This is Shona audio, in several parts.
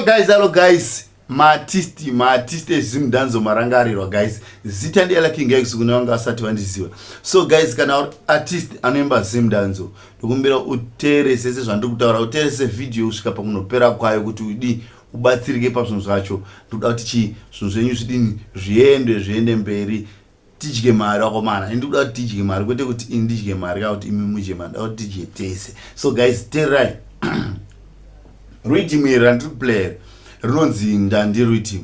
Hello guys, maartist ezimdanzo marangarirwa guys. Zita ndiye King X kunanga asati wandiziwa. So guys, kana artist anoimba zimdanzo, ndokumbira utere sese zvandiri kutaura, utere se video usvika pakunopera kwayo kuti udi ubatsirike pazvinhu zvacho. Ndoda kuti zvinhu zvenyu zvidini zviende mberi. Tidye mari wakomana. Ndoda kuti tidye mari kwete kuti indidye mari kana kuti imi mudye mari, ndoda kuti tidye tese. So guys, terai rhythm randiri kuplay rinonzi Ndandi Rhythm.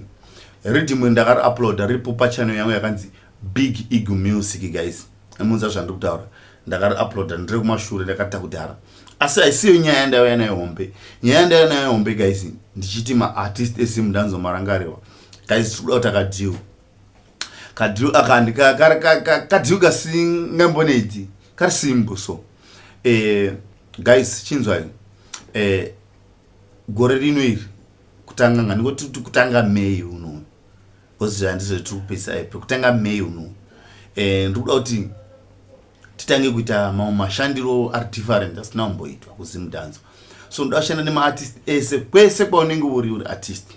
Rhythm ndakari uploada ripo pachannel yangu yakanzi Big Ego Music guys. Amunza zvandiri kutaura. Ndakari uploada ndiri kumashure ndakata kudhara. Asi aisiyo nyaya yandauya nayo hombe. Nyaya yandauya nayo hombe guys, ndichiti maartist ezimdanzo marangarirwa. Guys, tikuda kuti akadhiu. Kadhiu akandika kadhiu kasingamboneti. Kari simple so. Guys, chinzwai. Gore rino iri kutanga ngani kuti kutanga May uno pozvandizvo tikupesa ipe kutanga May uno ndikuda kuti titange kuita mashandiro ari different asina kumboitwa kuzimdanzo. So ndashanda nemaartist ese kwese kwaunenge uri artist.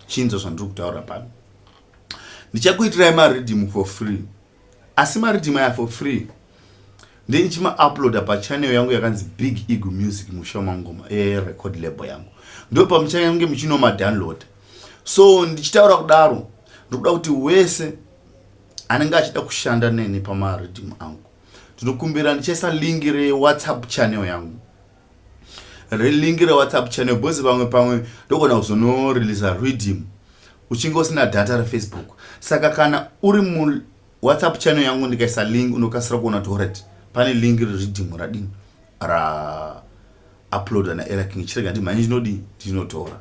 Chinzo zvandiri kutaura pano, ndichakuitirai marhythm for free. Asi marhythm aya for free ndichima uploada pachannel yangu yakanzi Big Ego Music mushoma ngoma record label yangu. Ndo pamuchange muchino madownload. So ndichitaura kudaro ndokuda kuti wese anenge achida kushanda nene pamarhythm angu, ndinokumbira ndichaisa link re WhatsApp channel yangu. Link re WhatsApp channel bozi pamwe ndogona kuzono release rhythm uchinge usina data re Facebook. Saka kana uri mu WhatsApp channel yangu ndikaisa link unokasira kuona torrent. Pane link re rhythm radini ra upload na era King chirega ndi manje nodi ndinotora.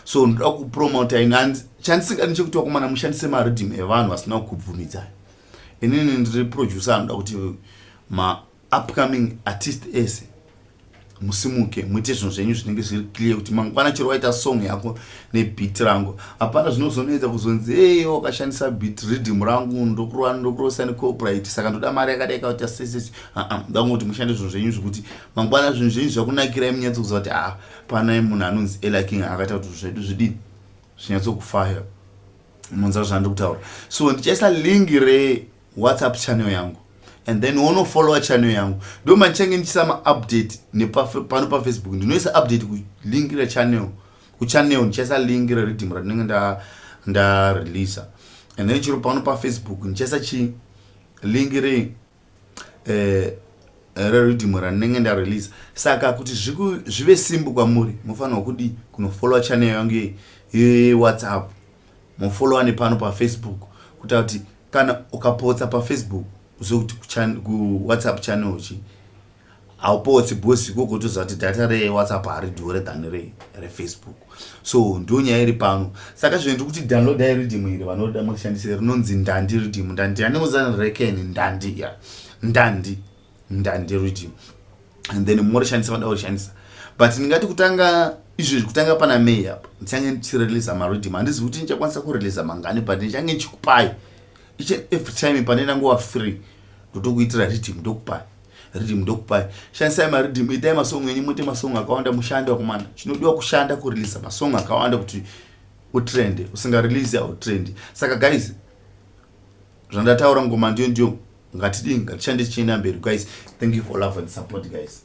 So ndoda kupromote ina chanisika ndichikuti wakomana mushandise marhythm evanhu vasina kubvumidza. Inini ndiri producer ndoda kuti ma upcoming artist ese musimuke muite zvinhu zvenyu zvinenge zviri clear kuti mangwana chero waita song yako nebeat rangu hapana zvinozonoita kuzonzi hey wakashandisa beat rhythm rangu ndokurosa necopyright saka ndoda mari yakadai kauta sesesi. Ndoda kuti mushande zvinhu zvenyu zvekuti mangwana zvinhu zvenyu zvakunakira munyatso kuziva kuti pana munhu anonzi King akaita kuti zvedu zvidini zvinyatso kufaya. Munza zvandiri kutaura. So ndichaisa link re WhatsApp channel yangu and then wono follow channel yangu. Ndo manchange ndichisama update pano pa Facebook. Ndinoisa update ku link re channel. Ku channel ndichaisa link re rhythm radinenge nda release. And then chiro pano pa Facebook ndichaisa link re rhythm radinenge nda release. Saka kuti zvive simple kwamuri mufanira kudi kuno follow channel yangu ye WhatsApp. Mufollow ane pano pa Facebook kuti kana ukapotsa pa Facebook uzokuti ku WhatsApp channel uchi aupotsi bosi kokotozati data re WhatsApp ari dure than re Facebook. So ndo nyaya iri pano. Saka zvino ndikuti download rhythm iri vanoda mushandise rinonzi Ndandi Rhythm. Ndandi anozana reken Ndandi ya Ndandi Rhythm. And then more shandisa vada ushandisa. But ningati kutanga izvo kutanga pana May apo ndichange ndichirelease marhythm. Handizi kuti ndichakwanisa kurelease mangani but ndichange ndichikupai each and every time panenda nguva free ndotokuitira rhythm ndokupai. Shandisai marhythm, itai masong enyu, muite masong akawanda mushande wakomana. Chinodiwa kushanda kurelease masong akawanda kuti utrend, usinga release ya utrend. Saka guys, zvandataura ngoma ndio ngatishande chienda mberi guys. Thank you for love and support guys.